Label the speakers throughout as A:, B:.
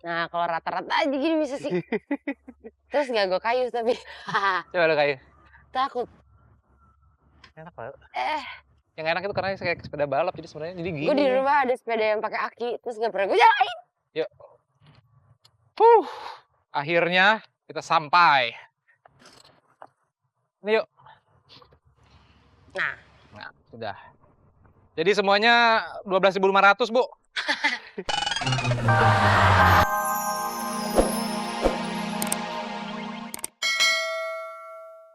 A: Nah, kalau rata-rata aja gini bisa sih. Terus nggak gue kayu tapi.
B: Coba lo kayu.
A: Takut.
B: Enak banget.
A: Eh,
B: Yang enak itu karena kayak sepeda balap jadi sebenarnya jadi
A: gue
B: gini
A: di
B: nih.
A: rumah ada sepeda yang pakai aki, terus nggak pernah gue jalanin.
B: Yuk. Akhirnya kita sampai. Ini yuk.
A: Nah,
B: Nah, sudah. Jadi semuanya 12.500, Bu.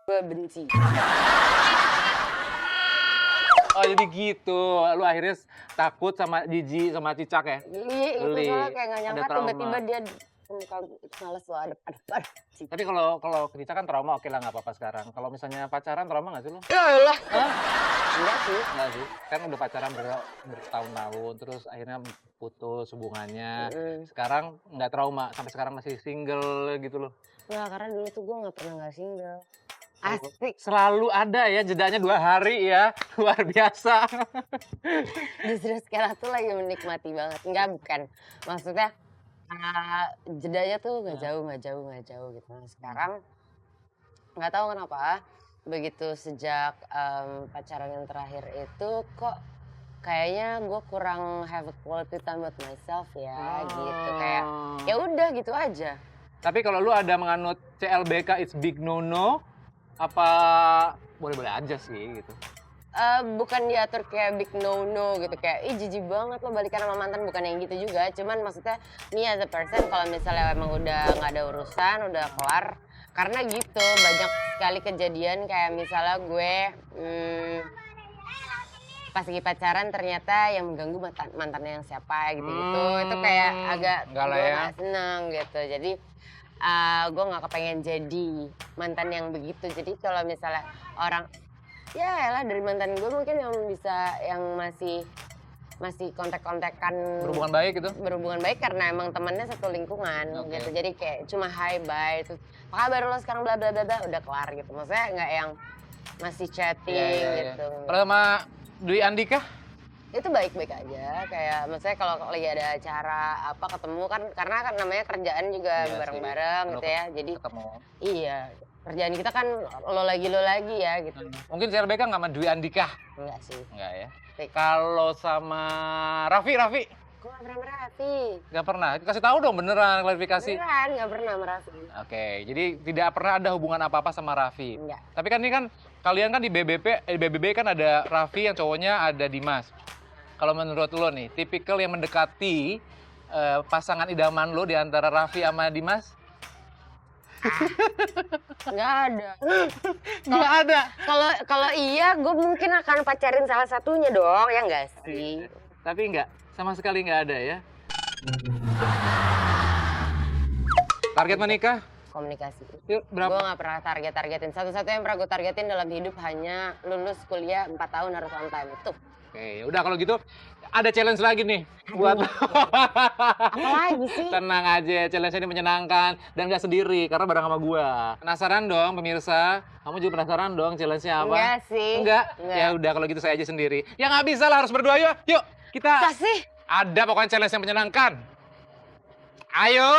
A: gue benci.
B: Oh, jadi gitu. Lu akhirnya takut sama Jiji sama Cicak ya?
A: Iya, itu
B: Geli.
A: soalnya kayak nggak
B: Ada
A: nyangka
B: trauma.
A: tiba-tiba dia muka males lo adep.
B: Tapi kalau ke Cicak kan trauma, oke lah nggak apa-apa sekarang. Kalau misalnya pacaran trauma nggak sih lu?
A: Ya lah. Enggak sih.
B: Enggak sih. Kan udah pacaran bertahun-tahun, terus akhirnya putus hubungannya. Sekarang nggak trauma, sampai sekarang masih single gitu loh.
A: Nah, karena dulu tuh gue nggak pernah nggak single. Asik.
B: Selalu ada ya, jedanya 2 hari ya. Luar biasa.
A: Justru sekarang tuh lagi menikmati banget. Enggak, bukan. Maksudnya jedanya tuh nggak jauh gitu. Nah, sekarang nggak tahu kenapa begitu sejak pacaran yang terakhir itu kok kayaknya gue kurang have a quality time with myself ya gitu, kayak ya udah gitu aja.
B: Tapi kalau lu ada menganut CLBK it's big no-no, apa boleh-boleh aja sih gitu?
A: Bukan diatur kayak big no-no gitu, kayak ih jijik banget lo balikan sama mantan, bukan yang gitu juga. Cuman maksudnya me as a person kalau misalnya emang udah nggak ada urusan, udah kelar. Karena gitu banyak sekali kejadian kayak misalnya gue pas lagi pacaran ternyata yang mengganggu mantannya yang siapa gitu-gitu. Itu kayak agak
B: enggak lah
A: gue
B: ya.
A: nggak seneng gitu. Jadi gue nggak kepengen jadi mantan yang begitu. Jadi kalau misalnya orang ya elah dari mantan gue mungkin yang bisa yang masih kontak-kontakan
B: Berhubungan baik gitu?
A: berhubungan baik karena emang temennya satu lingkungan gitu. Jadi kayak cuma hi bye terus apa kabar lo sekarang bla bla bla bla udah kelar gitu. Maksudnya nggak yang masih chatting gitu.
B: Kalau sama Dwi Andika?
A: Itu baik-baik aja, kayak maksudnya kalau lagi ada acara apa ketemu kan karena kan namanya kerjaan juga
B: Iya
A: bareng-bareng
B: sih.
A: gitu ya. Jadi
B: Ketemu.
A: iya, kerjaan kita kan lo lagi ya gitu.
B: Mungkin CLBK nggak sama Dwi Andika?
A: Enggak sih.
B: Enggak ya.
A: Baik.
B: Kalau sama Raffi?
A: Gue gak pernah merapi.
B: Nggak pernah. Kasih tahu dong beneran klarifikasi.
A: Beneran gak pernah merapi.
B: Oke, jadi tidak pernah ada hubungan apa-apa sama Raffi.
A: Enggak.
B: Tapi kan ini kan kalian kan di BBB kan ada Raffi yang cowoknya ada Dimas. Kalau menurut lo nih, tipikal yang mendekati pasangan idaman lo di antara Raffi sama Dimas?
A: Nggak ada.
B: Nggak ada.
A: Kalau iya, gue mungkin akan pacarin salah satunya dong, ya nggak sih?
B: Tapi nggak, sama sekali nggak ada ya. Target menikah?
A: Komunikasi.
B: Yuk, berapa?
A: Gue nggak pernah targetin. Satu-satunya yang pernah gue targetin dalam hidup hanya lulus kuliah 4 tahun harus on time itu.
B: Oke, udah kalau gitu ada challenge lagi nih buat
A: Apa lagi sih?
B: Tenang aja, challenge ini menyenangkan dan nggak sendiri karena bareng sama gua. Penasaran dong pemirsa? Kamu juga penasaran dong challenge-nya apa?
A: Enggak sih.
B: Enggak?
A: Enggak.
B: Ya udah kalau gitu saya aja sendiri. Ya nggak bisa lah, harus berdua yuk. Yuk, kita
A: Kasih.
B: ada pokoknya challenge yang menyenangkan. Ayo.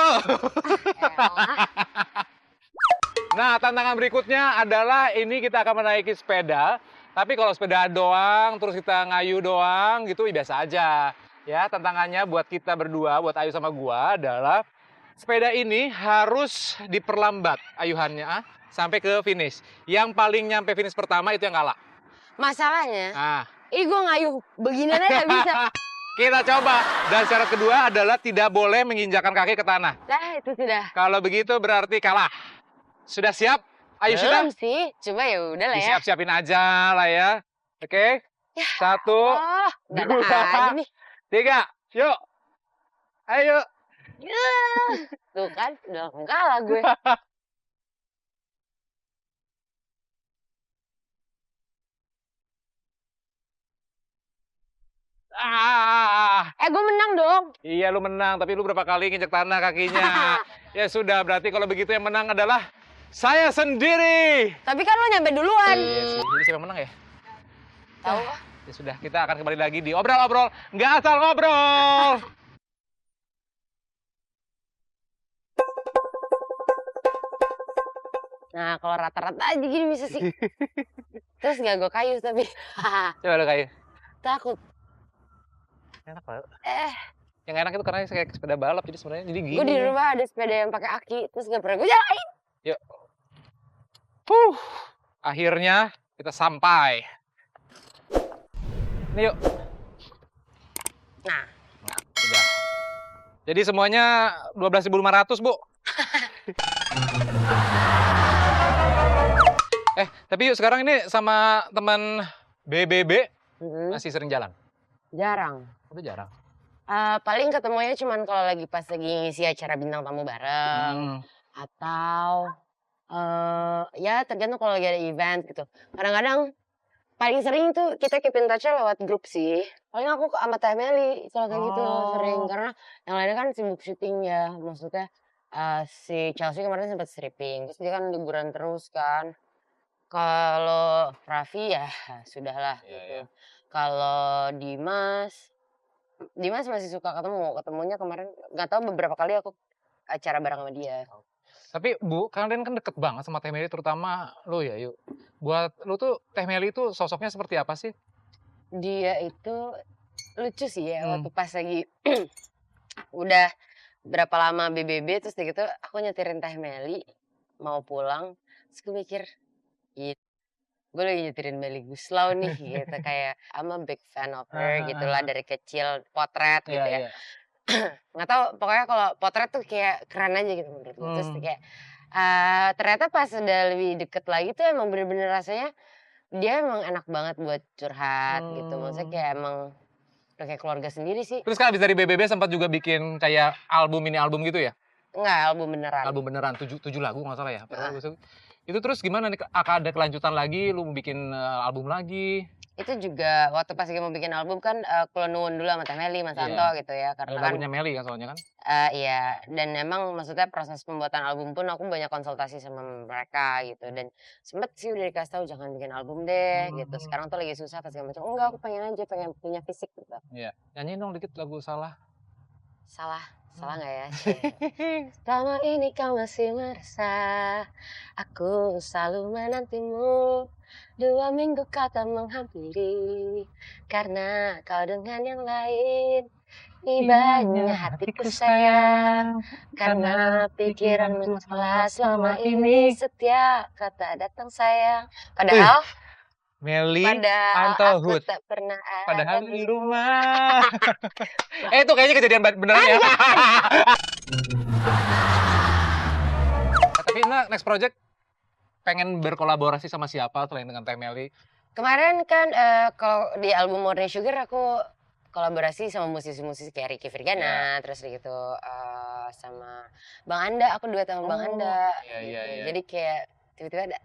B: Nah, tantangan berikutnya adalah ini kita akan menaiki sepeda. Tapi kalau sepeda doang, terus kita ngayu doang gitu, biasa aja. Ya, tantangannya buat kita berdua, buat Ayu sama gua adalah sepeda ini harus diperlambat ayuhannya sampai ke finish. Yang paling nyampe finish pertama itu yang kalah.
A: Masalahnya,
B: Nah,
A: gue ngayuh beginian aja nggak bisa.
B: kita coba. Dan syarat kedua adalah tidak boleh menginjakan kaki ke tanah.
A: Nah, itu sudah.
B: Kalau begitu berarti kalah. Sudah siap? Ayo sudah?
A: Belum sih, coba ya udah lah ya.
B: Siap-siapin aja lah ya. Oke?
A: Ya,
B: 1,
A: oh, nggak ada
B: 2,
A: aja nih.
B: 3. Yuk. Ayo.
A: Tuh kan, udah langsung kalah gue. Gue menang dong.
B: Iya lu menang, tapi lu berapa kali nginjek tanah kakinya. Ya sudah, berarti kalau begitu yang menang adalah saya sendiri.
A: Tapi kan lo nyampe duluan.
B: Iya sih, jadi siapa yang menang ya?
A: Tahu?
B: Ya sudah, kita akan kembali lagi di obrol-obrol nggak asal ngobrol.
A: Nah kalau rata-rata aja gini bisa sih. Terus nggak gue kayu tapi
B: Coba lo kayu.
A: takut.
B: Enak banget.
A: Eh,
B: Yang enak itu karena kayak sepeda balap jadi sebenarnya jadi
A: gue di
B: gini.
A: rumah ada sepeda yang pakai aki, terus nggak pernah gue jalanin.
B: Yuk. Akhirnya kita sampai. Ini yuk.
A: Nah,
B: Udah. Jadi semuanya 12.500, Bu. Tapi yuk sekarang ini sama teman BBB masih sering jalan?
A: jarang.
B: Udah jarang.
A: Paling ketemunya cuman kalau lagi pas lagi ngisi acara bintang tamu bareng atau ya tergantung kalau lagi ada event gitu. Kadang-kadang paling sering tuh kita keep in touch-nya lewat grup sih. Paling aku sama Teh Meli kalau kayak gitu sering karena yang lainnya kan sibuk syuting ya. Maksudnya si Chelsea kemarin sempat stripping, terus dia kan liburan terus kan. Kalau Raffi ya sudahlah gitu. Kalau Dimas masih suka ketemunya kemarin nggak tahu beberapa kali aku acara bareng sama dia.
B: Tapi Bu, kalian kan deket banget sama Teh Meli, terutama lu ya, Yuk. Buat lu tuh Teh Meli itu sosoknya seperti apa sih?
A: Dia itu lucu sih ya waktu pas lagi udah berapa lama BBB terus gitu aku nyetirin Teh Meli mau pulang terus gue mikir gue lagi nyetirin Meli Guslau nih gitu kayak I'm a big fan of her gitulah dari kecil potret gitu ya. Nggak tahu pokoknya kalau potret tuh kayak keren aja gitu menurut gue. Terus kayak ternyata pas udah lebih deket lagi tuh emang bener-bener rasanya dia emang enak banget buat curhat gitu. Maksudnya kayak emang udah kayak keluarga sendiri sih.
B: Terus kan abis dari BBB sempat juga bikin kayak mini album gitu ya?
A: Enggak, album beneran.
B: Album beneran, 7 lagu nggak salah ya? Itu terus gimana nih, akan ada kelanjutan lagi, lu mau bikin album lagi?
A: Itu juga waktu pas lagi mau bikin album kan Kula Nuwun dulu sama Teh Meli, Mas Anto gitu ya. Karena kan
B: lagunya Meli kan soalnya kan?
A: iya, dan emang maksudnya proses pembuatan album pun aku banyak konsultasi sama mereka gitu. Dan sempet sih udah dikasih tahu jangan bikin album deh gitu. Sekarang tuh lagi susah pas segala macam. Enggak, aku pengen aja pengen punya fisik gitu.
B: Iya, nyanyiin dong dikit lagu Salah.
A: Salah nggak ya? Selama ini kau masih merasa aku selalu menantimu. 2 minggu kau tak menghampiri karena kau dengan yang lain. Tibanya hatiku sayang karena pikiranmu telah selama ini setiap kata datang sayang. Padahal
B: Meli
A: aku
B: Antohut.
A: tak pernah
B: Padahal
A: ada
B: di rumah. Itu kayaknya kejadian beneran ya. Tapi next project pengen berkolaborasi sama siapa selain dengan Teh Meli?
A: Kemarin kan kalau di album Morning Sugar aku kolaborasi sama musisi-musisi kayak Ricky Virgana, terus gitu sama Bang Anda, aku duet sama Bang Anda.
B: Iya.
A: Jadi kayak tiba-tiba ada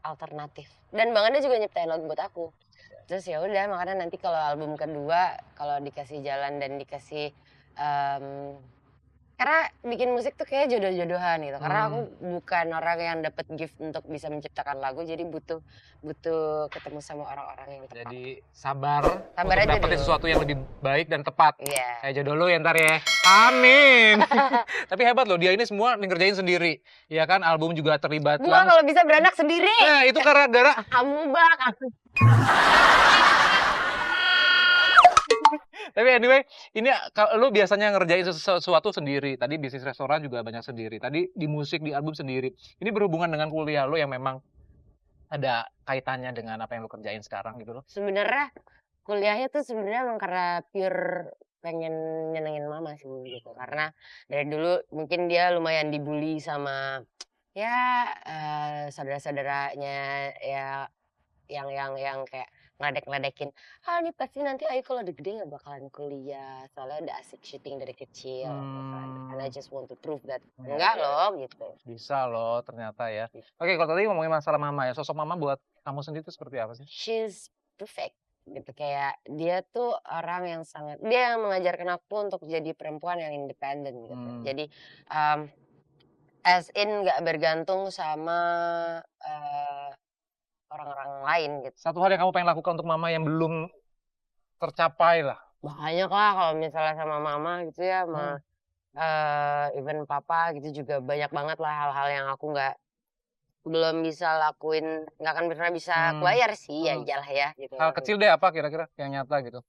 A: alternatif. Dan Bang Anda juga nyiptain lagu buat aku. Terus ya udah makanya nanti kalau album kedua kalau dikasih jalan dan dikasih karena bikin musik tuh kayak jodoh-jodohan gitu. Karena aku bukan orang yang dapat gift untuk bisa menciptakan lagu, jadi butuh ketemu sama orang-orang yang tepat.
B: Jadi sabar
A: Sabar
B: untuk
A: aja
B: dapetin
A: dulu.
B: sesuatu yang lebih baik dan tepat.
A: Iya.
B: Kayak jodoh lu ya ntar ya. Amin. Tapi hebat loh, dia ini semua ngerjain sendiri. Ya kan, album juga terlibat
A: Gua kalau bisa beranak sendiri.
B: Nah, itu gara-gara
A: Kamu bak.
B: Tapi anyway, ini lu biasanya ngerjain sesuatu sendiri. Tadi bisnis restoran juga banyak sendiri. Tadi di musik, di album sendiri. Ini berhubungan dengan kuliah lu yang memang ada kaitannya dengan apa yang lu kerjain sekarang gitu loh.
A: Sebenarnya kuliahnya tuh sebenarnya emang karena pure pengen nyenengin mama sih gitu. Karena dari dulu mungkin dia lumayan dibully sama ya saudara-saudaranya ya yang kayak ngeledek-ledekin, ini pasti nanti Ayu kalau udah gede gak bakalan kuliah, soalnya udah asik syuting dari kecil. And I just want to prove that enggak loh gitu.
B: Bisa loh ternyata ya. Oke, kalau tadi ngomongin masalah mama ya, sosok mama buat kamu sendiri itu seperti apa sih?
A: She's perfect gitu, kayak dia tuh orang yang dia yang mengajarkan aku untuk jadi perempuan yang independen gitu. Jadi as in gak bergantung sama orang-orang lain gitu.
B: Satu hal yang kamu pengen lakukan untuk mama yang belum tercapai lah.
A: Banyak lah kalau misalnya sama mama gitu ya, even papa gitu juga banyak banget lah hal-hal yang aku nggak belum bisa lakuin, nggak akan pernah bisa
B: Hmm.
A: kebayar sih, ya
B: Hmm.
A: iyalah ya gitu.
B: Hal kecil deh apa kira-kira yang nyata gitu?